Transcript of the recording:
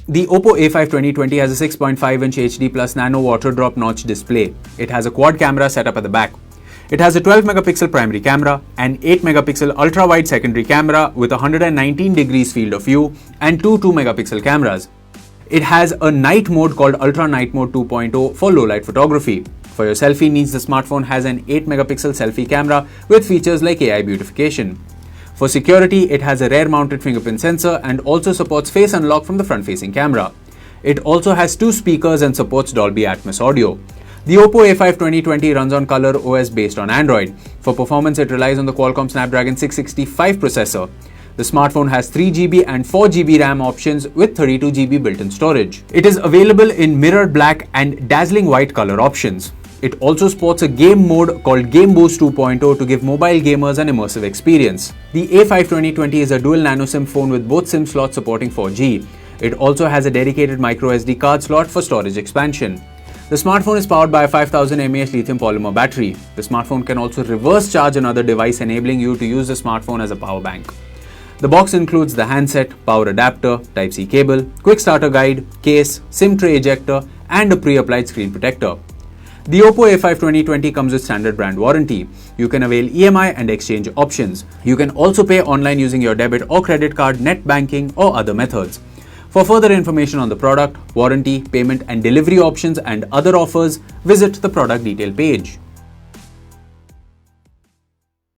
The Oppo A5 2020 has a 6.5-inch HD Plus Nano water drop notch display. It has a quad camera setup at the back. It has a 12-megapixel primary camera, an 8-megapixel ultra-wide secondary camera with a 119 degrees field of view, and two 2-megapixel cameras. It has a night mode called Ultra Night Mode 2.0 for low-light photography. For your selfie needs, the smartphone has an 8-megapixel selfie camera with features like AI beautification. For security, it has a rear-mounted fingerprint sensor and also supports face unlock from the front-facing camera. It also has two speakers and supports Dolby Atmos audio. The Oppo A5 2020 runs on Color OS based on Android. For performance, it relies on the Qualcomm Snapdragon 665 processor. The smartphone has 3GB and 4GB RAM options with 32GB built-in storage. It is available in mirror black and dazzling white color options. It also sports a game mode called Game Boost 2.0 to give mobile gamers an immersive experience. The A5 2020 is a dual nano SIM phone with both SIM slots supporting 4G. It also has a dedicated microSD card slot for storage expansion. The smartphone is powered by a 5000 mAh lithium polymer battery. The smartphone can also reverse charge another device, enabling you to use the smartphone as a power bank. The box includes the handset, power adapter, Type-C cable, quick starter guide, case, SIM tray ejector, and a pre-applied screen protector. The Oppo A5 2020 comes with standard brand warranty. You can avail EMI and exchange options. You can also pay online using your debit or credit card, net banking, or other methods. For further information on the product, warranty, payment and delivery options and other offers, visit the product detail page.